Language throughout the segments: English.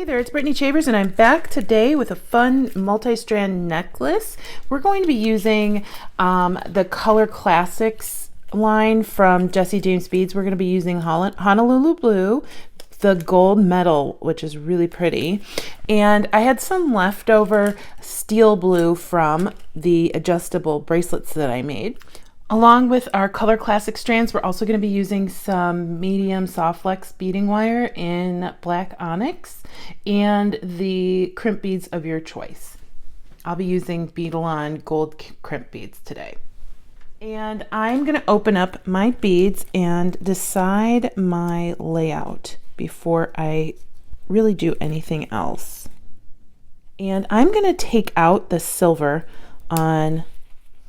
Hey there, it's Brittany Chavers and I'm back today with a fun multi-strand necklace. We're going to be using the Color Classics line from Jessie James Beads. We're going to be using Honolulu Blue, the gold metal, which is really pretty. And I had some leftover steel blue from the adjustable bracelets that I made. Along with our Color Classic strands, we're also going to be using some medium soft flex beading wire in black onyx and the crimp beads of your choice. I'll be using Beadalon gold crimp beads today. And I'm going to open up my beads and decide my layout before I really do anything else. And I'm going to take out the silver on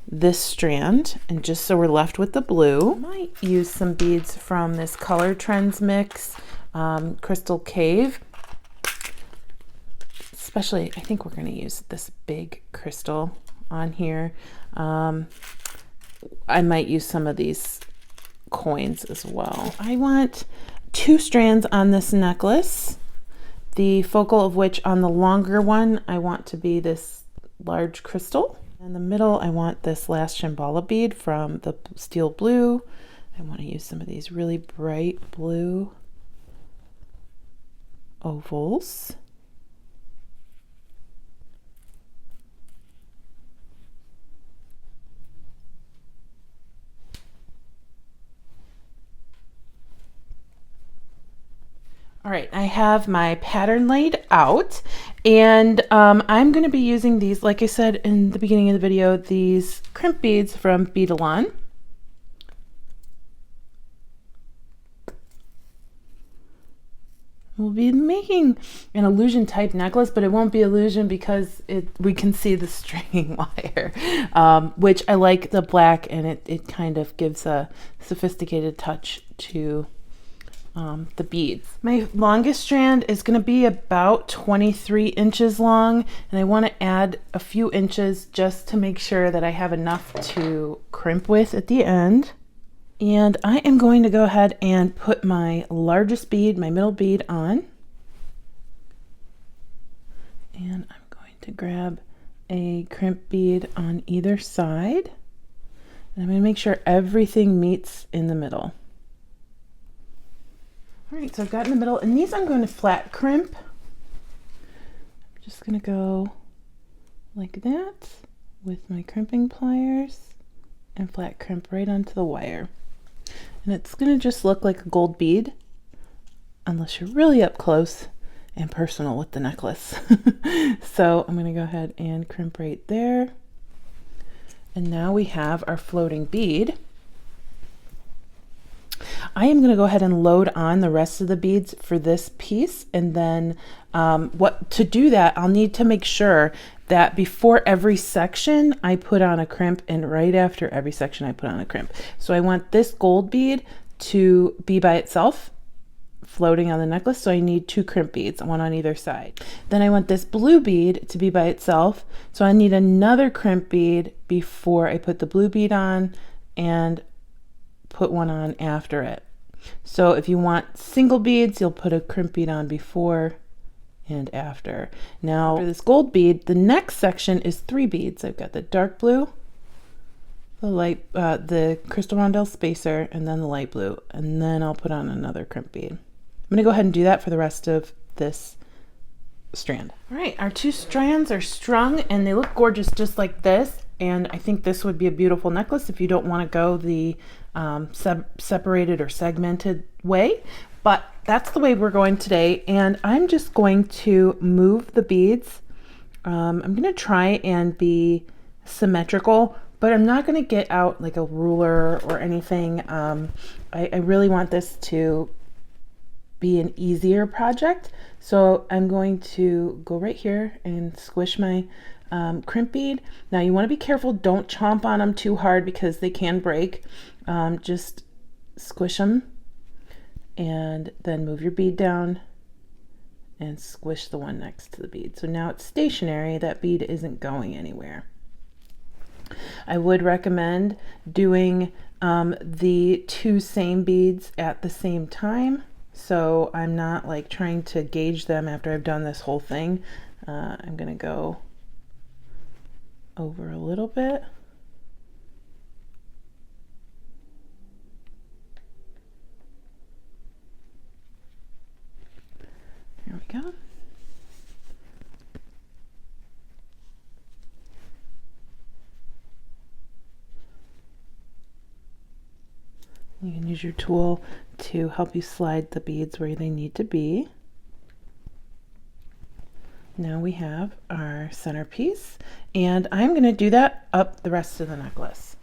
this strand, and just so we're left with the blue. I might use some beads from this Color Trends mix, Crystal Cave. Especially, I think we're going to use this big crystal on here. I might use some of these coins as well. I want 2 strands on this necklace, the focal of which on the longer one I want to be this large crystal. In the middle, I want this last Shambhala bead from the steel blue. I want to use some of these really bright blue ovals. All right, I have my pattern laid out, and I'm going to be using these, like I said in the beginning of the video, these crimp beads from Beadalon. We'll be making an illusion type necklace, but it won't be illusion because we can see the stringing wire, which I like the black, and it kind of gives a sophisticated touch to the beads. My longest strand is going to be about 23 inches long, and I want to add a few inches just to make sure that I have enough to crimp with at the end. And I am going to go ahead and put my largest bead, my middle bead, on. And I'm going to grab a crimp bead on either side. And I'm going to make sure everything meets in the middle. All right, so I've got in the middle, and these I'm going to flat crimp. I'm just going to go like that with my crimping pliers and flat crimp right onto the wire. And it's going to just look like a gold bead unless you're really up close and personal with the necklace. So I'm going to go ahead and crimp right there. And now we have our floating bead. I am going to go ahead and load on the rest of the beads for this piece, and then to do that, I'll need to make sure that before every section I put on a crimp, and right after every section I put on a crimp. So I want this gold bead to be by itself floating on the necklace, so I need 2 crimp beads, one on either side. Then I want this blue bead to be by itself, so I need another crimp bead before I put the blue bead on and put one on after it. So if you want single beads, you'll put a crimp bead on before and after. Now for this gold bead, the next section is 3 beads. I've got the dark blue, the light, the crystal rondelle spacer, and then the light blue, and then I'll put on another crimp bead. I'm going to go ahead and do that for the rest of this strand. All right, our 2 strands are strung, and they look gorgeous just like this. And I think this would be a beautiful necklace if you don't want to go the separated or segmented way. But that's the way we're going today. And I'm just going to move the beads. I'm going to try and be symmetrical, but I'm not going to get out like a ruler or anything. I really want this to be an easier project. So I'm going to go right here and squish my crimp bead. Now you want to be careful, don't chomp on them too hard because they can break. Just squish them and then move your bead down and squish the one next to the bead. So now it's stationary, that bead isn't going anywhere. I would recommend doing the 2 same beads at the same time so I'm not like trying to gauge them after I've done this whole thing. I'm gonna go over a little bit. There we go. You can use your tool to help you slide the beads where they need to be. Now we have our centerpiece, and I'm going to do that up the rest of the necklace.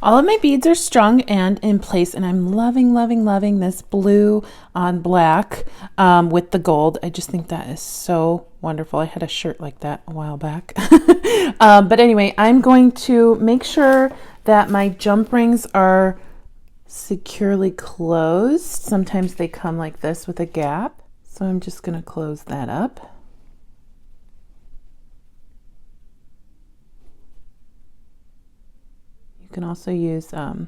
All of my beads are strung and in place, and I'm loving, loving, loving this blue on black with the gold. I just think that is so wonderful. I had a shirt like that a while back. But anyway, I'm going to make sure that my jump rings are securely closed. Sometimes they come like this with a gap. So I'm just going to close that up. You can also use a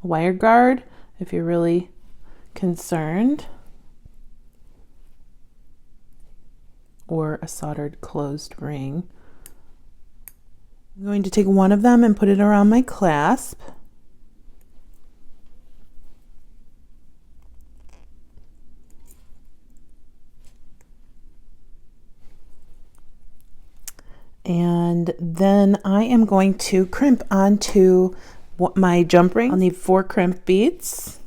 wire guard if you're really concerned, or a soldered closed ring. I'm going to take one of them and put it around my clasp. And then I am going to crimp onto my jump ring. I'll need 4 crimp beads.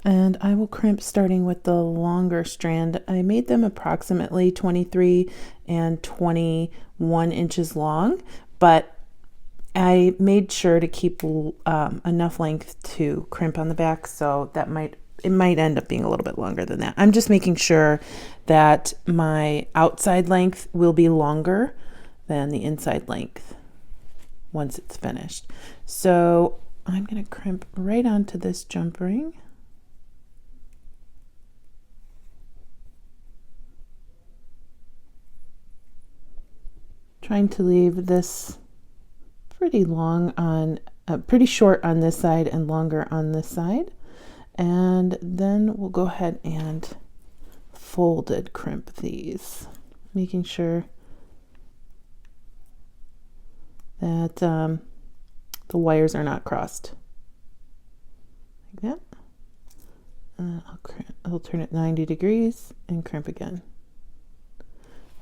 And I will crimp starting with the longer strand. I made them approximately 23 and 21 inches long, but I made sure to keep enough length to crimp on the back, so that it might end up being a little bit longer than that. I'm just making sure that my outside length will be longer than the inside length once it's finished. So I'm going to crimp right onto this jump ring. Trying to leave this pretty long on, pretty short on this side and longer on this side. And then we'll go ahead and folded crimp these, making sure that the wires are not crossed, like that. I'll turn it 90 degrees and crimp again.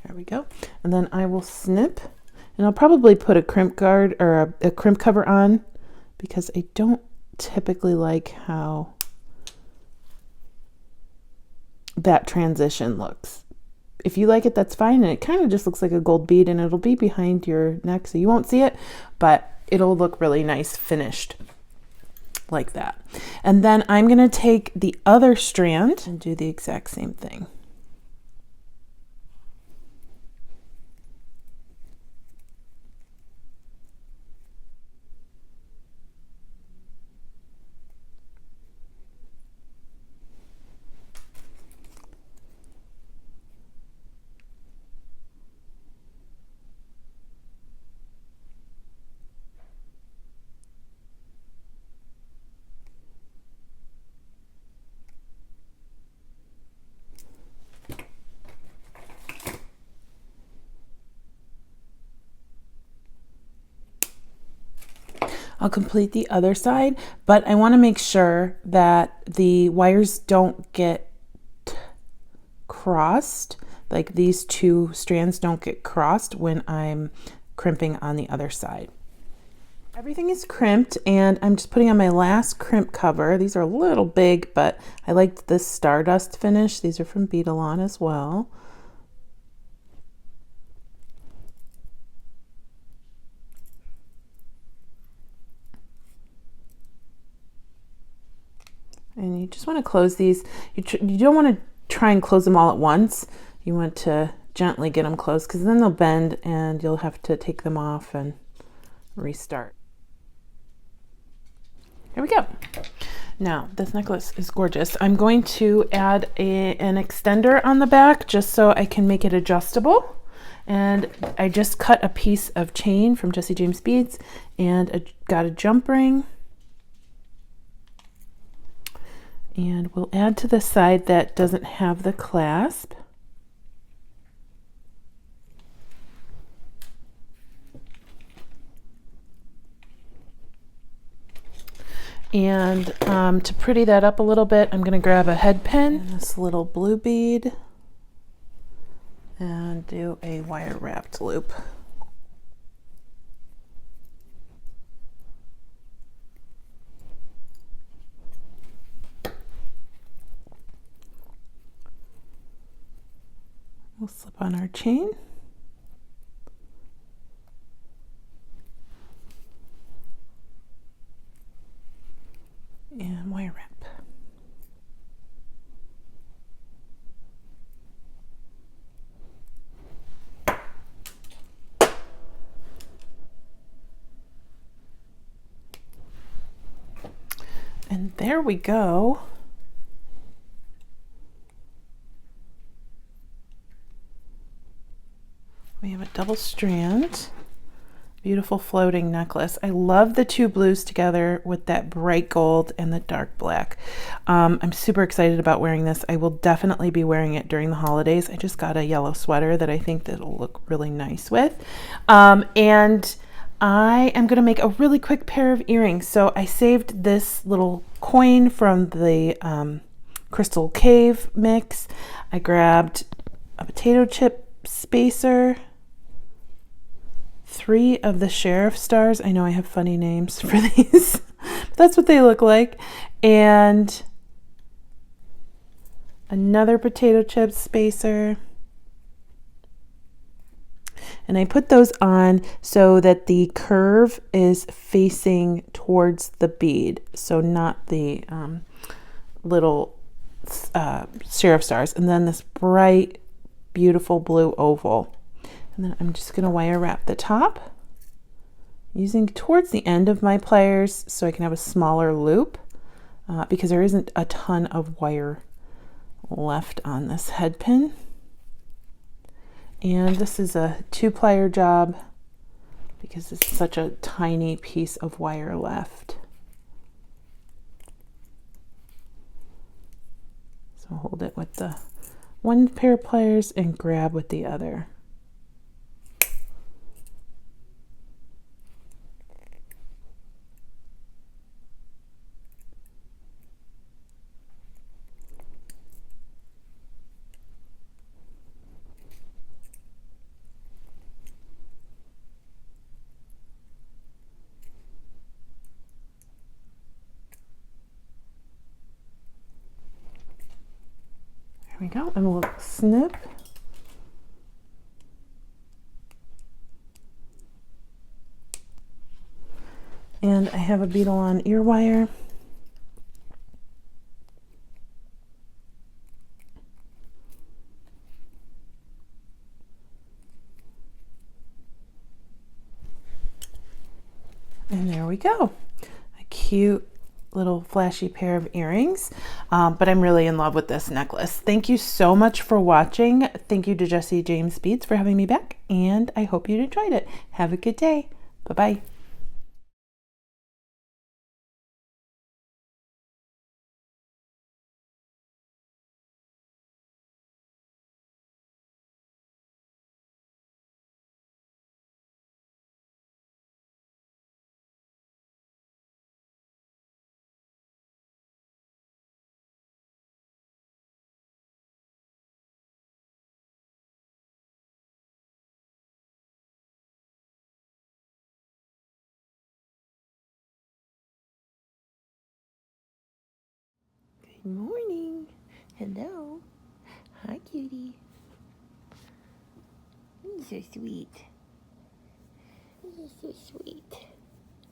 There we go. And then I will snip, and I'll probably put a crimp guard or a crimp cover on, because I don't typically like how that transition looks. If you like it, that's fine. And it kind of just looks like a gold bead, and it'll be behind your neck, so you won't see it, but it'll look really nice finished like that. And then I'm going to take the other strand and do the exact same thing. I'll complete the other side, but I want to make sure that the wires don't get crossed, like these 2 strands don't get crossed when I'm crimping on the other side. Everything is crimped, and I'm just putting on my last crimp cover. These are a little big, but I liked this Stardust finish. These are from Beadalon as well. And you just want to close these. You don't want to try and close them all at once. You want to gently get them closed, because then they'll bend and you'll have to take them off and restart. Here we go. Now, this necklace is gorgeous. I'm going to add an extender on the back just so I can make it adjustable. And I just cut a piece of chain from Jessie James Beads and got a jump ring. And we'll add to the side that doesn't have the clasp. And to pretty that up a little bit, I'm going to grab a head pin and this little blue bead and do a wire wrapped loop. We'll slip on our chain. And wire wrap. And there we go. We have a double strand. Beautiful floating necklace. I love the two blues together with that bright gold and the dark black. I'm super excited about wearing this. I will definitely be wearing it during the holidays. I just got a yellow sweater that I think that'll look really nice with. And I am going to make a really quick pair of earrings. So I saved this little coin from the Crystal Cave mix. I grabbed a potato chip spacer, 3 of the sheriff stars. I know I have funny names for these. That's what they look like. And another potato chip spacer. And I put those on so that the curve is facing towards the bead, so not the little sheriff stars. And then this bright, beautiful blue oval. And then I'm just going to wire wrap the top using towards the end of my pliers so I can have a smaller loop because there isn't a ton of wire left on this head pin. And this is a 2-plier job because it's such a tiny piece of wire left. So hold it with the one pair of pliers and grab with the other. There we go, and we'll snip. And I have a beetle on ear wire. And there we go. A cute little flashy pair of earrings, but I'm really in love with this necklace. Thank you so much for watching. Thank you to Jessie James Beads for having me back, and I hope you enjoyed it. Have a good day. Bye-bye. Good morning. Hello. Hi, cutie. You're so sweet. You're so sweet.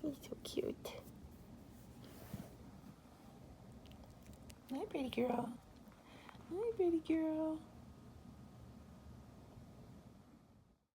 You're so cute. Hi, pretty girl. Hi, pretty girl.